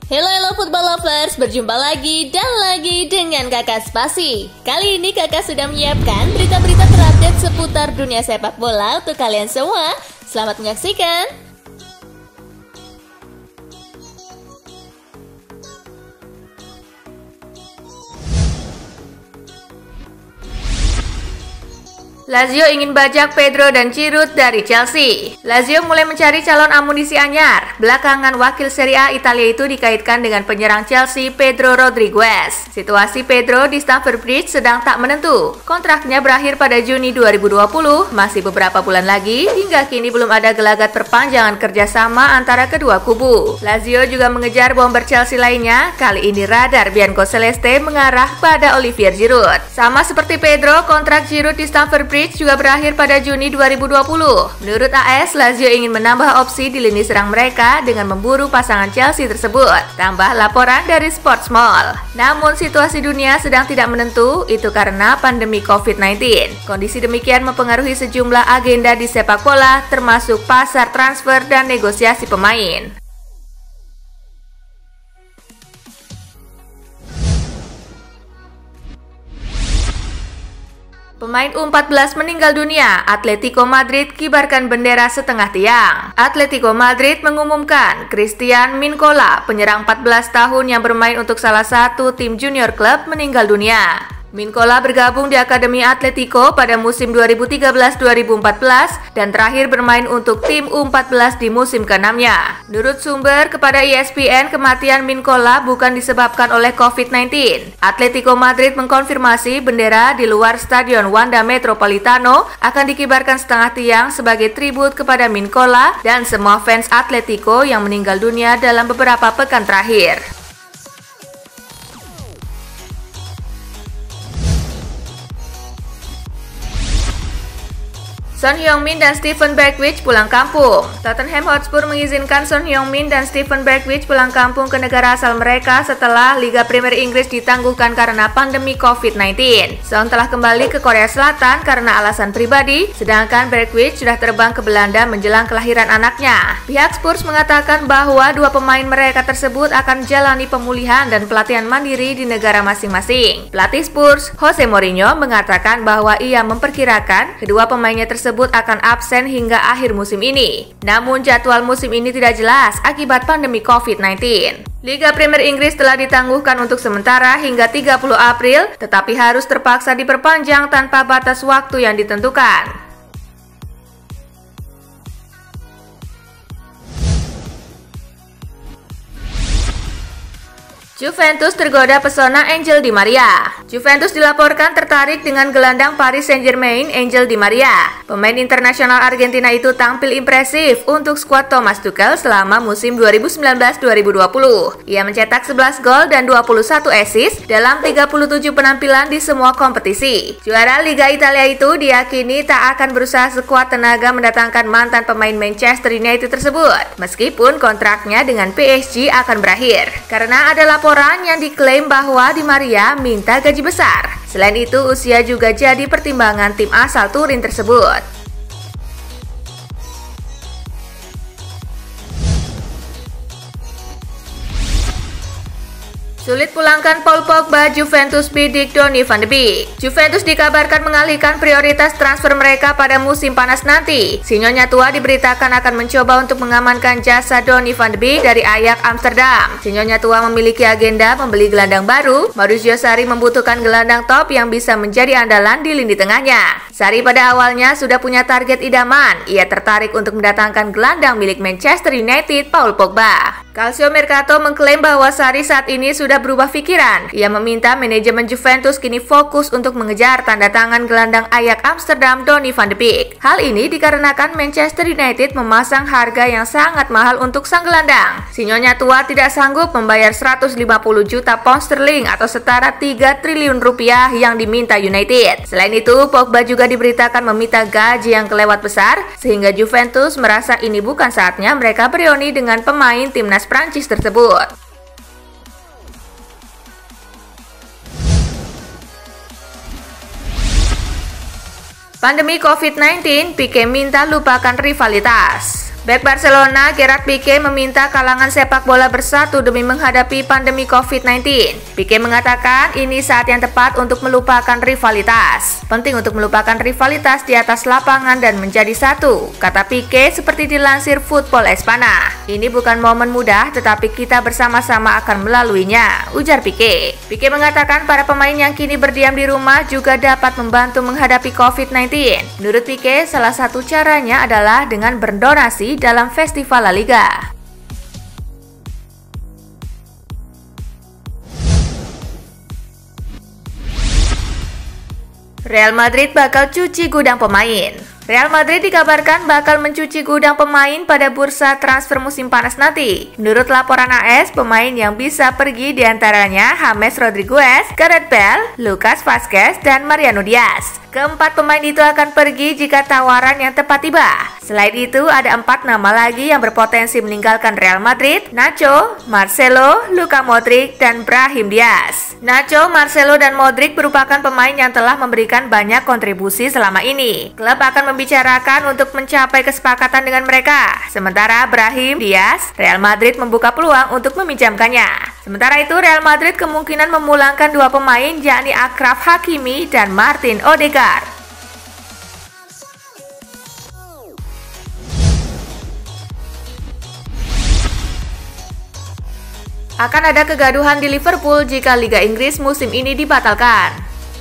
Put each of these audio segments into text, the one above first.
Halo football lovers, berjumpa lagi dan lagi dengan Kakak Spasi. Kali ini Kakak sudah menyiapkan berita-berita terupdate seputar dunia sepak bola untuk kalian semua. Selamat menyaksikan. Lazio ingin bajak Pedro dan Giroud dari Chelsea. Lazio mulai mencari calon amunisi anyar. Belakangan wakil Serie A Italia itu dikaitkan dengan penyerang Chelsea Pedro Rodriguez. Situasi Pedro di Stamford Bridge sedang tak menentu. Kontraknya berakhir pada Juni 2020, masih beberapa bulan lagi. Hingga kini belum ada gelagat perpanjangan kerjasama antara kedua kubu. Lazio juga mengejar bomber Chelsea lainnya. Kali ini radar Biancoceleste mengarah pada Olivier Giroud. Sama seperti Pedro, kontrak Giroud di Stamford Bridge juga berakhir pada Juni 2020. Menurut AS, Lazio ingin menambah opsi di lini serang mereka dengan memburu pasangan Chelsea tersebut. Tambah laporan dari Sportsmall. Namun situasi dunia sedang tidak menentu, itu karena pandemi COVID-19. Kondisi demikian mempengaruhi sejumlah agenda di sepak bola, termasuk pasar transfer dan negosiasi pemain. Pemain U14 meninggal dunia, Atletico Madrid kibarkan bendera setengah tiang. Atletico Madrid mengumumkan Christian Mincola, penyerang 14 tahun yang bermain untuk salah satu tim junior klub, meninggal dunia. Mincola bergabung di Akademi Atletico pada musim 2013-2014 dan terakhir bermain untuk tim U14 di musim ke-6-nya. Menurut sumber kepada ESPN, kematian Mincola bukan disebabkan oleh COVID-19. Atletico Madrid mengkonfirmasi bendera di luar Stadion Wanda Metropolitano akan dikibarkan setengah tiang sebagai tribut kepada Mincola dan semua fans Atletico yang meninggal dunia dalam beberapa pekan terakhir. Son Heung-min dan Steven Bergwijn pulang kampung. Tottenham Hotspur mengizinkan Son Heung-min dan Steven Bergwijn pulang kampung ke negara asal mereka setelah Liga Premier Inggris ditangguhkan karena pandemi COVID-19. Son telah kembali ke Korea Selatan karena alasan pribadi, sedangkan Bergwijn sudah terbang ke Belanda menjelang kelahiran anaknya. Pihak Spurs mengatakan bahwa dua pemain mereka tersebut akan jalani pemulihan dan pelatihan mandiri di negara masing-masing. Pelatih Spurs, Jose Mourinho, mengatakan bahwa ia memperkirakan kedua pemainnya tersebut akan absen hingga akhir musim ini. Namun jadwal musim ini tidak jelas akibat pandemi COVID-19. Liga Premier Inggris telah ditangguhkan untuk sementara hingga 30 April, tetapi harus terpaksa diperpanjang tanpa batas waktu yang ditentukan. Juventus tergoda pesona Angel Di Maria. Juventus dilaporkan tertarik dengan gelandang Paris Saint-Germain Angel Di Maria. Pemain internasional Argentina itu tampil impresif untuk skuad Thomas Tuchel selama musim 2019-2020. Ia mencetak 11 gol dan 21 assist dalam 37 penampilan di semua kompetisi. Juara Liga Italia itu diyakini tak akan berusaha sekuat tenaga mendatangkan mantan pemain Manchester United tersebut, meskipun kontraknya dengan PSG akan berakhir. Karena ada laporan yang diklaim bahwa Di Maria minta gaji besar. Selain itu, usia juga jadi pertimbangan tim asal Turin tersebut. Sulit pulangkan Paul Pogba, Juventus bidik Donny van de Beek. Juventus dikabarkan mengalihkan prioritas transfer mereka pada musim panas nanti. Sinyonya tua diberitakan akan mencoba untuk mengamankan jasa Donny van de Beek dari Ajax Amsterdam. Sinyonya tua memiliki agenda membeli gelandang baru. Maurizio Sarri membutuhkan gelandang top yang bisa menjadi andalan di lini tengahnya. Sarri pada awalnya sudah punya target idaman. Ia tertarik untuk mendatangkan gelandang milik Manchester United, Paul Pogba. Calcio Mercato mengklaim bahwa Sarri saat ini sudah berubah pikiran. Ia meminta manajemen Juventus kini fokus untuk mengejar tanda tangan gelandang Ajax Amsterdam Donny van de Beek. Hal ini dikarenakan Manchester United memasang harga yang sangat mahal untuk sang gelandang. Sinyonya tua tidak sanggup membayar 150 juta pound sterling atau setara 3 triliun rupiah yang diminta United. Selain itu, Pogba juga diberitakan meminta gaji yang kelewat besar, sehingga Juventus merasa ini bukan saatnya mereka bereuni dengan pemain timnas Prancis tersebut. Pandemi COVID-19, Pique minta lupakan rivalitas. Bek Barcelona, Gerard Piqué meminta kalangan sepak bola bersatu demi menghadapi pandemi COVID-19. Piqué mengatakan ini saat yang tepat untuk melupakan rivalitas. Penting untuk melupakan rivalitas di atas lapangan dan menjadi satu, kata Piqué seperti dilansir Football Espana. Ini bukan momen mudah, tetapi kita bersama-sama akan melaluinya, ujar Piqué. Piqué mengatakan para pemain yang kini berdiam di rumah juga dapat membantu menghadapi COVID-19. Menurut Piqué, salah satu caranya adalah dengan berdonasi dalam Festival La Liga. Real Madrid bakal cuci gudang pemain. Real Madrid dikabarkan bakal mencuci gudang pemain pada bursa transfer musim panas nanti. Menurut laporan AS, pemain yang bisa pergi diantaranya James Rodriguez, Gareth Bale, Lucas Vazquez, dan Mariano Diaz. Keempat pemain itu akan pergi jika tawaran yang tepat tiba. Selain itu, ada 4 nama lagi yang berpotensi meninggalkan Real Madrid: Nacho, Marcelo, Luka Modric, dan Brahim Diaz. Nacho, Marcelo, dan Modric merupakan pemain yang telah memberikan banyak kontribusi selama ini. Klub akan membicarakan untuk mencapai kesepakatan dengan mereka. Sementara Brahim Diaz, Real Madrid membuka peluang untuk meminjamkannya. Sementara itu, Real Madrid kemungkinan memulangkan 2 pemain, yakni Achraf Hakimi dan Martin Odegaard. Akan ada kegaduhan di Liverpool jika Liga Inggris musim ini dibatalkan.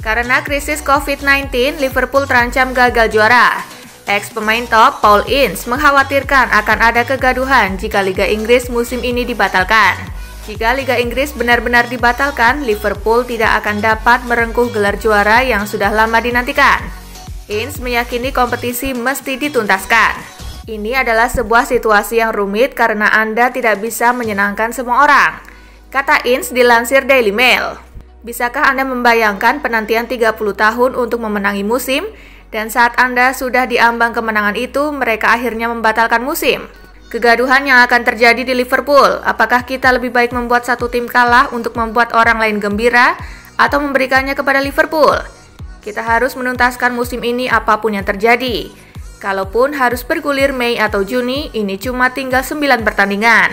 Karena krisis COVID-19, Liverpool terancam gagal juara. Ex-pemain top Paul Ince mengkhawatirkan akan ada kegaduhan jika Liga Inggris musim ini dibatalkan. Jika Liga Inggris benar-benar dibatalkan, Liverpool tidak akan dapat merengkuh gelar juara yang sudah lama dinantikan. Ince meyakini kompetisi mesti dituntaskan. Ini adalah sebuah situasi yang rumit karena Anda tidak bisa menyenangkan semua orang, kata Ince dilansir Daily Mail. Bisakah Anda membayangkan penantian 30 tahun untuk memenangi musim, dan saat Anda sudah di ambang kemenangan itu, mereka akhirnya membatalkan musim? Kegaduhan yang akan terjadi di Liverpool, apakah kita lebih baik membuat satu tim kalah untuk membuat orang lain gembira, atau memberikannya kepada Liverpool? Kita harus menuntaskan musim ini apapun yang terjadi. Kalaupun harus bergulir Mei atau Juni, ini cuma tinggal 9 pertandingan.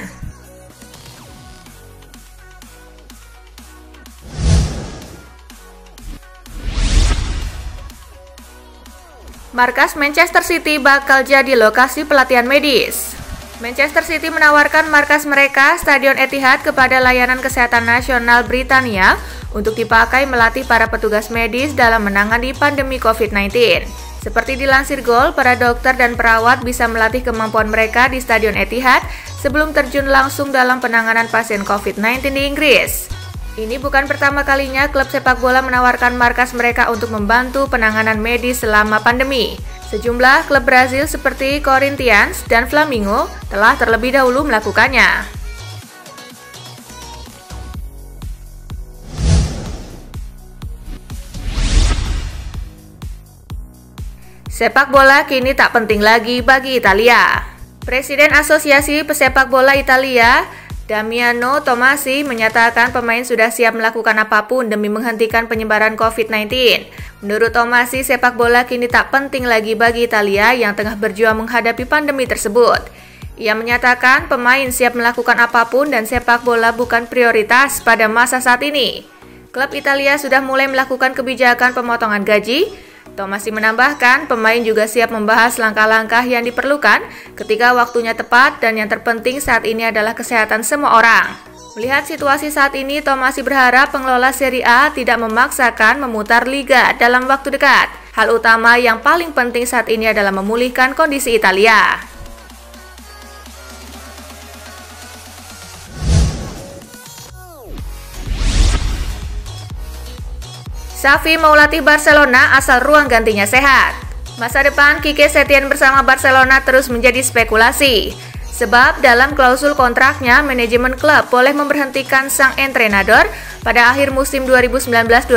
Markas Manchester City bakal jadi lokasi pelatihan medis. Manchester City menawarkan markas mereka, Stadion Etihad, kepada Layanan Kesehatan Nasional Britania untuk dipakai melatih para petugas medis dalam menangani pandemi COVID-19. Seperti dilansir Goal, para dokter dan perawat bisa melatih kemampuan mereka di Stadion Etihad sebelum terjun langsung dalam penanganan pasien COVID-19 di Inggris. Ini bukan pertama kalinya klub sepak bola menawarkan markas mereka untuk membantu penanganan medis selama pandemi. Sejumlah klub Brazil seperti Corinthians dan Flamengo telah terlebih dahulu melakukannya. Sepak bola kini tak penting lagi bagi Italia. Presiden Asosiasi Pesepak Bola Italia, Damiano Tommasi, menyatakan pemain sudah siap melakukan apapun demi menghentikan penyebaran COVID-19. Menurut Tommasi, sepak bola kini tak penting lagi bagi Italia yang tengah berjuang menghadapi pandemi tersebut. Ia menyatakan pemain siap melakukan apapun dan sepak bola bukan prioritas pada masa saat ini. Klub Italia sudah mulai melakukan kebijakan pemotongan gaji. Tommasi menambahkan, pemain juga siap membahas langkah-langkah yang diperlukan ketika waktunya tepat, dan yang terpenting saat ini adalah kesehatan semua orang. Melihat situasi saat ini, Tommasi berharap pengelola Serie A tidak memaksakan memutar liga dalam waktu dekat. Hal utama yang paling penting saat ini adalah memulihkan kondisi Italia. Xavi mau latih Barcelona asal ruang gantinya sehat. Masa depan Quique Setién bersama Barcelona terus menjadi spekulasi. Sebab dalam klausul kontraknya, manajemen klub boleh memberhentikan sang entrenador pada akhir musim 2019-2020.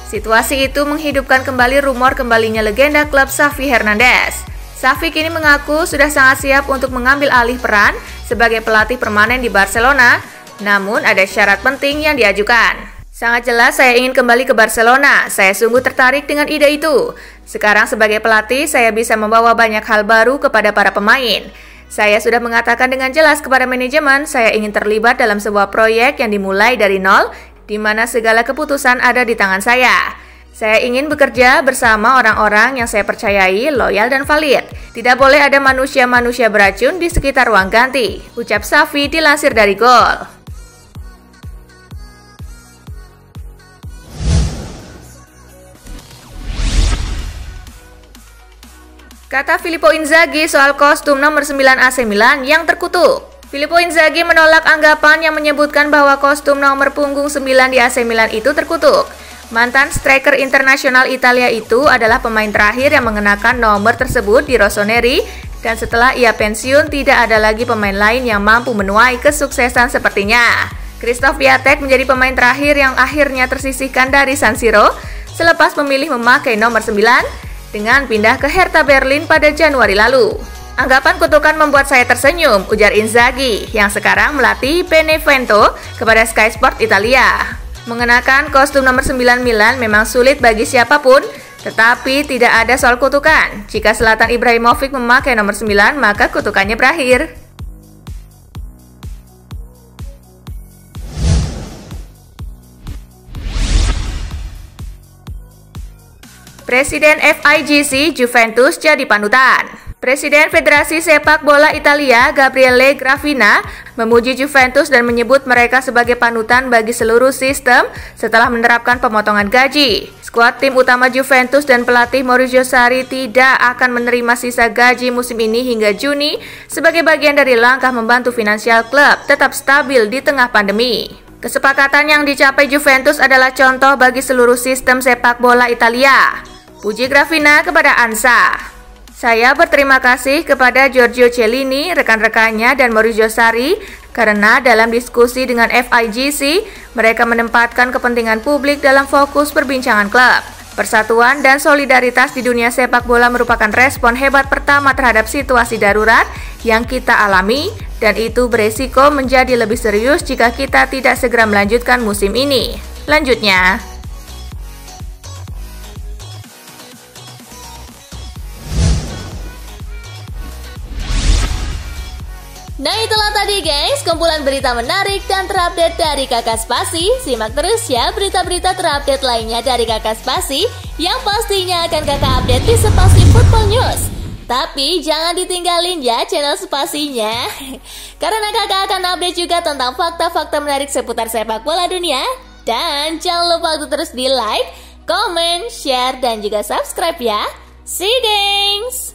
Situasi itu menghidupkan kembali rumor kembalinya legenda klub Xavi Hernandez. Xavi kini mengaku sudah sangat siap untuk mengambil alih peran sebagai pelatih permanen di Barcelona, namun ada syarat penting yang diajukan. Sangat jelas saya ingin kembali ke Barcelona, saya sungguh tertarik dengan ide itu. Sekarang sebagai pelatih, saya bisa membawa banyak hal baru kepada para pemain. Saya sudah mengatakan dengan jelas kepada manajemen, saya ingin terlibat dalam sebuah proyek yang dimulai dari nol, di mana segala keputusan ada di tangan saya. Saya ingin bekerja bersama orang-orang yang saya percayai, loyal dan valid. Tidak boleh ada manusia-manusia beracun di sekitar ruang ganti, ucap Xavi dilansir dari Gol. Kata Filippo Inzaghi soal kostum nomor 9 AC Milan yang terkutuk. Filippo Inzaghi menolak anggapan yang menyebutkan bahwa kostum nomor punggung 9 di AC Milan itu terkutuk. Mantan striker internasional Italia itu adalah pemain terakhir yang mengenakan nomor tersebut di Rossoneri, dan setelah ia pensiun tidak ada lagi pemain lain yang mampu menuai kesuksesan sepertinya. Christoph Piatek menjadi pemain terakhir yang akhirnya tersisihkan dari San Siro selepas memilih memakai nomor 9 dengan pindah ke Hertha Berlin pada Januari lalu. Anggapan kutukan membuat saya tersenyum, ujar Inzaghi, yang sekarang melatih Benevento kepada Sky Sport Italia. Mengenakan kostum nomor 9 Milan memang sulit bagi siapapun, tetapi tidak ada soal kutukan. Jika Zlatan Ibrahimovic memakai nomor 9, maka kutukannya berakhir. Presiden FIGC Juventus jadi panutan. Presiden Federasi Sepak Bola Italia, Gabriele Gravina, memuji Juventus dan menyebut mereka sebagai panutan bagi seluruh sistem setelah menerapkan pemotongan gaji. Skuad tim utama Juventus dan pelatih Maurizio Sarri tidak akan menerima sisa gaji musim ini hingga Juni sebagai bagian dari langkah membantu finansial klub tetap stabil di tengah pandemi. Kesepakatan yang dicapai Juventus adalah contoh bagi seluruh sistem sepak bola Italia. Puji Gravina kepada ANSA. Saya berterima kasih kepada Giorgio Chiellini, rekan-rekannya dan Maurizio Sarri karena dalam diskusi dengan FIGC, mereka menempatkan kepentingan publik dalam fokus perbincangan klub. Persatuan dan solidaritas di dunia sepak bola merupakan respon hebat pertama terhadap situasi darurat yang kita alami, dan itu beresiko menjadi lebih serius jika kita tidak segera melanjutkan musim ini. Lanjutnya, nah itulah tadi guys, kumpulan berita menarik dan terupdate dari Kakak Spasi. Simak terus ya berita-berita terupdate lainnya dari Kakak Spasi yang pastinya akan Kakak update di Spasi Football News. Tapi jangan ditinggalin ya channel Spasinya, karena Kakak akan update juga tentang fakta-fakta menarik seputar sepak bola dunia. Dan jangan lupa untuk terus di like, comment, share, dan juga subscribe ya. See you guys!